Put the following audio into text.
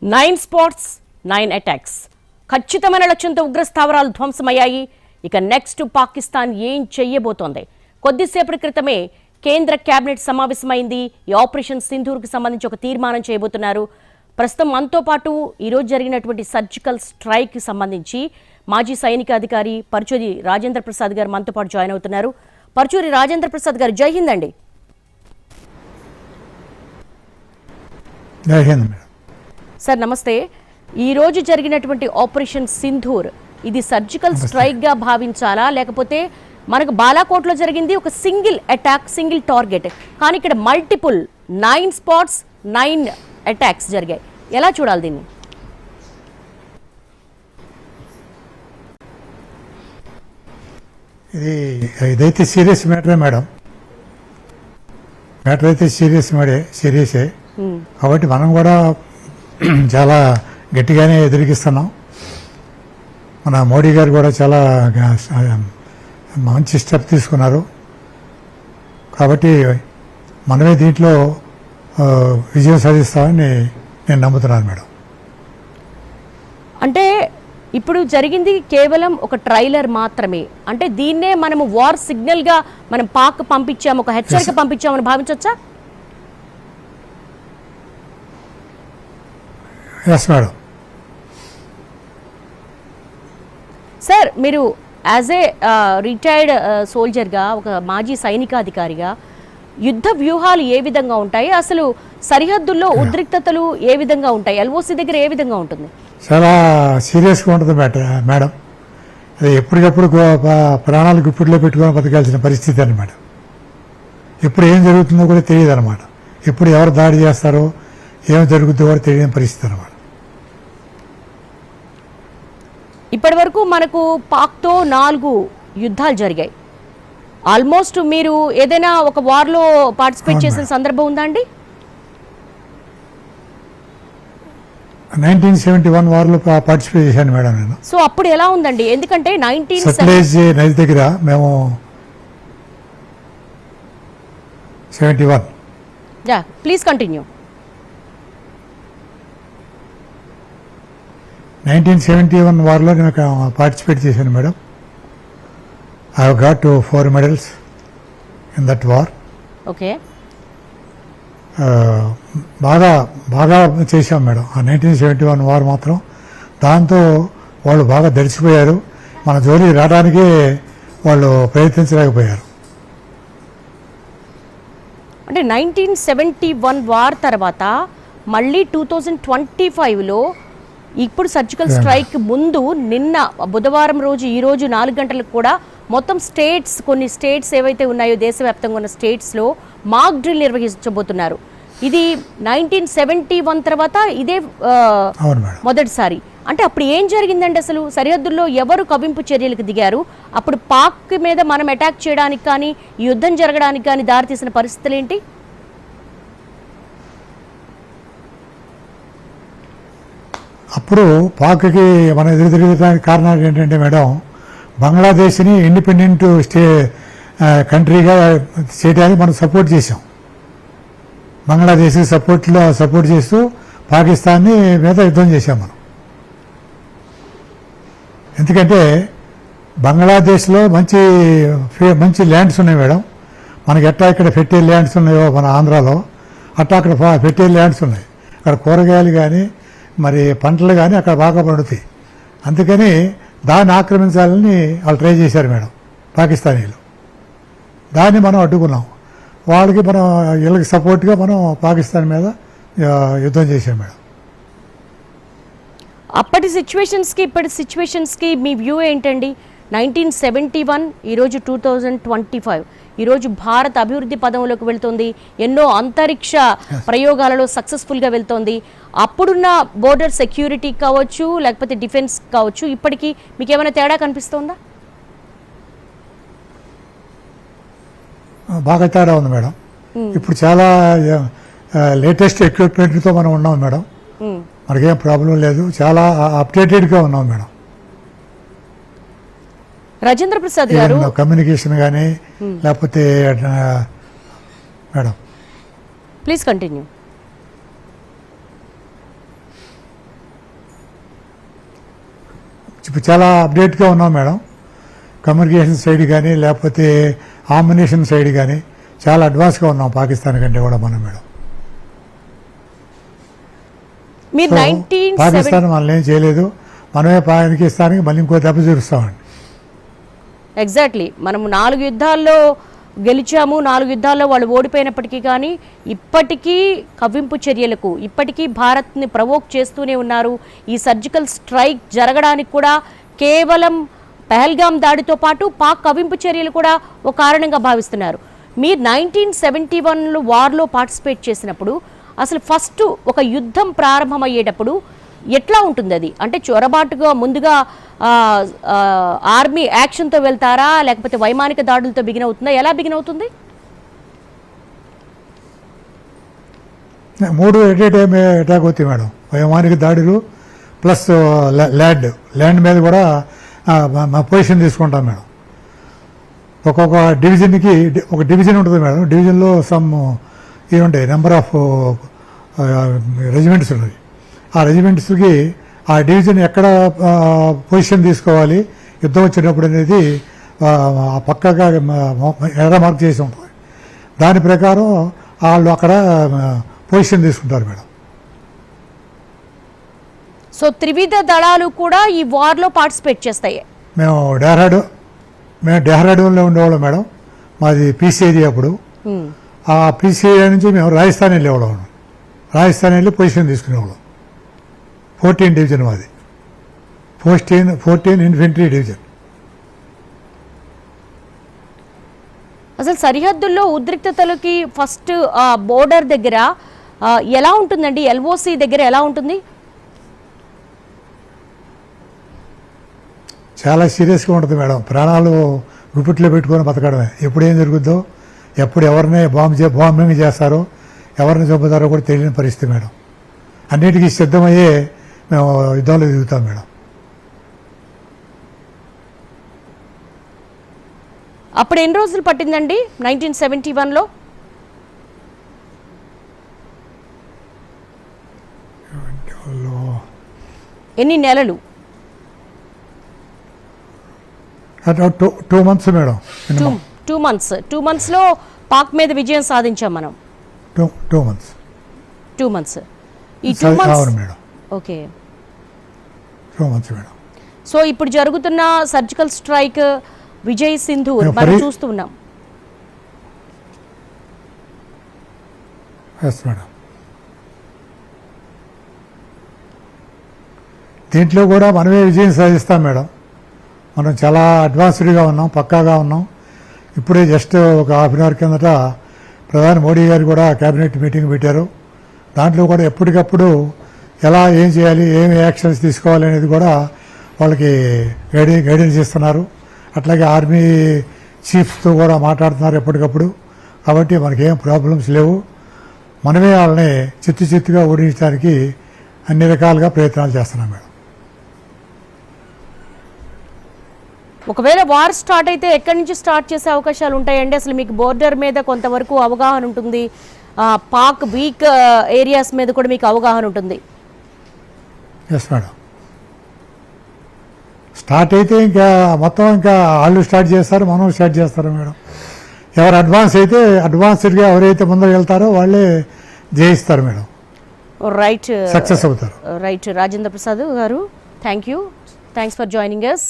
9 spots 9 attacks ఖచ్చితమైన లక్ష్యంతో ఉగ్ర స్థావరాలు ధ్వంసమయ్యాయి. ఇక నెక్స్ట్ పాకిస్తాన్ ఏం చెయ్యబోతోంది? కొద్దిసేపటి క్రితమే కేంద్ర కేబినెట్ సమావేశమైంది. ఈ ఆపరేషన్ సింధూర్కి సంబంధించి ఒక తీర్మానం చేయబోతున్నారు. ప్రస్తుతం మనతో పాటు ఈరోజు జరిగినటువంటి సర్జికల్ స్ట్రైక్కి సంబంధించి మాజీ సైనిక అధికారి పరుచూరి రాజేంద్ర ప్రసాద్ గారు మనతో పాటు జాయిన్ అవుతున్నారు. పరుచూరి రాజేంద్ర ప్రసాద్ గారు, జై హింద్ అండి. జై హింద్ సార్ నమస్తే. ఈరోజు జరిగినటువంటి ఆపరేషన్ సింధూర్ ఇది సర్జికల్ స్ట్రైక్గా భావించాలా, లేకపోతే మనకు బాలాకోట్లో జరిగింది ఒక సింగిల్ అటాక్, సింగిల్ టార్గెట్, కానీ ఇక్కడ మల్టిపుల్ 9 స్పాట్స్ 9 అటాక్స్ జరిగాయి. ఎలా చూడాలి దీన్ని? ఇదైతే సీరియస్ మ్యాటరే మేడం. మ్యాటర్ అయితే సీరియసే. కాబట్టి మనం కూడా చాలా గట్టిగానే ఎదురిగిస్తున్నాం. మన మోడీ గారు కూడా చాలా మంచి స్టెప్ తీసుకున్నారు. కాబట్టి మనమే దీంట్లో విజయం సాధిస్తామని నేను నమ్ముతున్నాను మేడం. అంటే ఇప్పుడు జరిగింది కేవలం ఒక ట్రైలర్ మాత్రమే. అంటే దీన్నే మనము వార్ సిగ్నల్గా మనం పాక్ పంపించాము, ఒక హెచ్చరిక పంపించామని భావించవచ్చా? Yes madam. సార్, మీరు యాజ్ ఏ రిటైర్డ్ సోల్జర్గా, ఒక మాజీ సైనికాధికారిగా యుద్ధ వ్యూహాలు ఏ విధంగా ఉంటాయి? అసలు సరిహద్దుల్లో ఉద్రిక్తతలు ఏ విధంగా ఉంటాయి? ఎల్ఓసి దగ్గర ఏ విధంగా ఉంటుంది? చాలా సీరియస్గా ఉంటుంది మేడం. అది ఎప్పటికప్పుడు ప్రాణాలు గుప్పిట్లో పెట్టుకొని బతకాల్సిన పరిస్థితి అనమాట. ఎప్పుడు ఏం జరుగుతుందో కూడా తెలియదు అనమాట. ఎప్పుడు ఎవరు దాడి చేస్తారో, ఏం జరుగుతుందో కూడా తెలియని పరిస్థితి అనమాట. ఇప్పటి వరకు మనకు పాక్తో 4 యుద్ధాలు జరిగాయి. ఆల్మోస్ట్ మీరు ఏదైనా ఒక వార్లో పార్టిసిపేట్ చేసిన సందర్భం ఉందా అండి? 1971 వార్లో పార్టిసిపేట్ చేశాను మేడం నేను. సో అప్పుడు ఎలా ఉందండి? ఎందుకంటే సట్లెజ్ నది దగ్గర మేము 71. Please continue. 1971 వార్లో నేను పార్టిసిపేట్ చేశాను madam. I have got 4 medals in that war. Okay. బాగా చేశాం మేడం ఆ 1971 వార్ మాత్రం. దాంతో వాళ్ళు బాగా దడిచిపోయారు. మన జోలి రావడానికే వాళ్ళు ప్రయత్నించలేకపోయారు. అంటే 1971 వార్ తర్వాత మళ్ళీ 2025లో ఇప్పుడు సర్జికల్ స్ట్రైక్ ముందు నిన్న బుధవారం రోజు, ఈ రోజు 4 గంటలకు కూడా మొత్తం కొన్ని స్టేట్స్ ఏవైతే ఉన్నాయో దేశవ్యాప్తంగా ఉన్న స్టేట్స్లో మాక్ డ్రిల్ నిర్వహించబోతున్నారు. ఇది 1971 తర్వాత ఇదే మొదటిసారి. అంటే అప్పుడు ఏం జరిగిందండి? అసలు సరిహద్దుల్లో ఎవరు కవింపు చర్యలకు దిగారు? అప్పుడు పాక్ మీద మనం అటాక్ చేయడానికి కానీ, ఈ యుద్ధం జరగడానికి కానీ దారితీసిన పరిస్థితులు ఏంటి? అప్పుడు పాక్కి మన ఎదురు తిరగడానికి కారణాలు ఏంటంటే మేడం, బంగ్లాదేశ్ని ఇండిపెండెంట్ కంట్రీగా చేయడానికి మనం సపోర్ట్ చేసాం. బంగ్లాదేశ్కి సపోర్ట్ చేస్తూ పాకిస్తాన్ని మీద యుద్ధం చేశాం మనం. ఎందుకంటే బంగ్లాదేశ్లో మంచి ల్యాండ్స్ ఉన్నాయి మేడం. మనకి ఎట్లా ఇక్కడ ఫెర్టైల్ ల్యాండ్స్ ఉన్నాయో మన ఆంధ్రాలో, అట్లా అక్కడ ఫెర్టైల్ ల్యాండ్స్ ఉన్నాయి. అక్కడ కూరగాయలు కానీ మరి పంటలు కానీ అక్కడ బాగా పండుతాయి. అందుకని దాన్ని ఆక్రమించాలని వాళ్ళు ట్రై చేశారు మేడం పాకిస్తానీలు. దాన్ని మనం అడ్డుకున్నాం. వాళ్ళకి మనం వీళ్ళకి సపోర్ట్గా మనం పాకిస్తాన్ మీద యుద్ధం చేశాం మేడం. అప్పటి సిచ్యువేషన్స్కి ఇప్పటి సిచ్యువేషన్స్కి మీ వ్యూ ఏంటండి? 1971, ఈరోజు 2025. ఈరోజు భారత్ అభివృద్ధి పదంలోకి వెళ్తుంది. ఎన్నో అంతరిక్ష ప్రయోగాలలో సక్సెస్ఫుల్గా వెళ్తోంది. అప్పుడున్న బోర్డర్ సెక్యూరిటీ కావచ్చు, లేకపోతే డిఫెన్స్ కావచ్చు, ఇప్పటికీ మీకు ఏమైనా తేడా కనిపిస్తోందా? బాగా తేడా ఉంది మేడం. ఇప్పుడు చాలా లేటెస్ట్ ఎక్విప్మెంట్తో మనం ఉన్నాం మేడం. మనకేం ప్రాబ్లం లేదు. చాలా అప్డేటెడ్గా ఉన్నాం మేడం. రాజేంద్ర ప్రసాద్ గారు, కమ్యూనికేషన్ కానీ లేకపోతే మేడం ప్లీజ్ కంటిన్యూ. ఇప్పుడు చాలా అప్డేట్గా ఉన్నాం మేడం. కమ్యూనికేషన్ సైడ్ కానీ లేకపోతే ఆమినేషన్ సైడ్ కానీ చాలా అడ్వాన్స్గా ఉన్నాం పాకిస్తాన్ కంటే కూడా మనం మేడం. మీరు పాకిస్తాన్ మనల్ని ఏం చేయలేదు, మనమే పాకిస్తాన్కి మళ్ళీ ఇంకో దెబ్బ చూపిస్తామండి. ఎగ్జాక్ట్లీ, మనము 4 యుద్ధాల్లో గెలిచాము, 4 యుద్ధాల్లో వాళ్ళు ఓడిపోయినప్పటికీ కానీ ఇప్పటికీ కవ్వింపు చర్యలకు ఇప్పటికీ భారత్ని ప్రవోక్ చేస్తూనే ఉన్నారు. ఈ సర్జికల్ స్ట్రైక్ జరగడానికి కూడా కేవలం పహల్గామ్ దాడితో పాటు పాక్ కవ్వింపు చర్యలు కూడా ఒక కారణంగా భావిస్తున్నారు. మీరు 1971 వార్లో పార్టిసిపేట్ చేసినప్పుడు అసలు ఫస్ట్ ఒక యుద్ధం ప్రారంభమయ్యేటప్పుడు ఎట్లా ఉంటుంది అది? అంటే చొరబాటుగా ముందుగా ఆర్మీ యాక్షన్తో వెళ్తారా, లేకపోతే వైమానిక దాడులతో బిగిన్ అవుతుందా? ఎలా బిగిన్ అవుతుంది? 3 ఎట్ ఏ టైం అటాక్ అవుతాయి మేడం. వైమానిక దాడులు ప్లస్ ల్యాండ్ మీద కూడా పొజిషన్ తీసుకుంటాం మేడం. ఒక్కొక్క డివిజన్కి ఒక డివిజన్ ఉంటుంది మేడం. డివిజన్లో సమ్ ఇవి ఉంటాయి, నెంబర్ ఆఫ్ రెజిమెంట్స్ ఉన్నాయి. ఆ రెజిమెంట్స్కి ఆ డివిజన్ ఎక్కడ పొజిషన్ తీసుకోవాలి యుద్ధం వచ్చేటప్పుడు అనేది పక్కగా ఎర్ర మార్క్ చేసి ఉంటుంది. దాని ప్రకారం వాళ్ళు అక్కడ పొజిషన్ తీసుకుంటారు మేడం. సో త్రివిధ దళాలు కూడా ఈ వార్లో పార్టిసిపేట్ చేస్తాయి. మేము డెహ్రాడూన్లో ఉండేవాళ్ళం మేడం. మాది పీసీ ఏరియా. అప్పుడు ఆ పీసీ ఏరియా నుంచి మేము రాజస్థాన్ వెళ్ళేవాళ్ళం. రాజస్థాన్ వెళ్ళి పొజిషన్ తీసుకునేవాళ్ళం. 14 డివిజన్ మాది, 14 ఇన్ఫెంట్రీ డివిజన్. అసలు సరిహద్దుల్లో ఉద్రిక్తతలకి ఫస్ట్ బోర్డర్ దగ్గర ఎలా ఉంటుందండి? ఎల్ఓసి దగ్గర ఎలా ఉంటుంది? చాలా సీరియస్గా ఉంటుంది మేడం. ప్రాణాలు గుప్పిట్లో పెట్టుకొని బతకడమే. ఎప్పుడు ఏం జరుగుద్దో, ఎప్పుడు ఎవరిని బాంబింగ్ చేస్తారో, ఎవరిని చంపుతారో కూడా తెలియని పరిస్థితి మేడం. అన్నిటికీ సిద్ధమయ్యే మేము యుద్ధంలో దిగుతాం మేడం. అప్పుడు ఎన్ని రోజులు పట్టిందండి 1971లో? ఎన్ని నెలలు? 2 months మేడం. 2 months. 2 monthsలో పాక్ మీద విజయం సాధించాం మనం. 2 months. 2 months. ఈ 2 months madam. Okay. 2 months madam. So ఇప్పుడు జరుగుతున్న సర్జికల్ స్ట్రైక్ విజయ్ సింధూర్ మనం చూస్తూ ఉన్నాం. మేడం, దీంట్లో కూడా మనమే విజయం సాధిస్తాం మేడం. మనం చాలా అడ్వాన్స్డ్గా ఉన్నాం, పక్కాగా ఉన్నాం. ఇప్పుడే జస్ట్ ఒక హాఫ్ అన్ అవర్ కిందట ప్రధాని మోడీ గారు కూడా క్యాబినెట్ మీటింగ్ పెట్టారు. దాంట్లో కూడా ఎప్పటికప్పుడు ఎలా ఏం చేయాలి, ఏమి యాక్షన్స్ తీసుకోవాలి అనేది కూడా వాళ్ళకి గైడెన్స్ ఇస్తున్నారు. అట్లాగే ఆర్మీ చీఫ్స్తో కూడా మాట్లాడుతున్నారు ఎప్పటికప్పుడు. కాబట్టి మనకేం ప్రాబ్లమ్స్ లేవు. మనమే వాళ్ళని చిత్తుగా ఓడించడానికి అన్ని రకాలుగా ప్రయత్నాలు చేస్తున్నాం మేడం. ఒకవేళ వార్ స్టార్ట్ అయితే ఎక్కడి నుంచి స్టార్ట్ చేసే అవకాశాలు ఉంటాయండి? అసలు మీకు బోర్డర్ మీద కొంతవరకు అవగాహన ఉంటుంది, పాక్ వీక్ ఏరియాస్ మీద కూడా మీకు అవగాహన ఉంటుంది. Yes madam. స్టార్ట్ అయితే ఇంకా మొత్తం ఇంకా వాళ్ళు స్టార్ట్ చేస్తారు, మనం స్టార్ట్ చేస్తారు మేడం. ఎవరు అడ్వాన్స్ అయితే అడ్వాన్స్డ్గా ఎవరైతే ముందర వెళ్తారో వాళ్ళే జయిస్తారు మేడం. రైట్, సక్సెస్ అవుతారు. రైట్. రాజేంద్ర ప్రసాద్ గారు, థ్యాంక్స్ ఫర్ జాయినింగ్ us.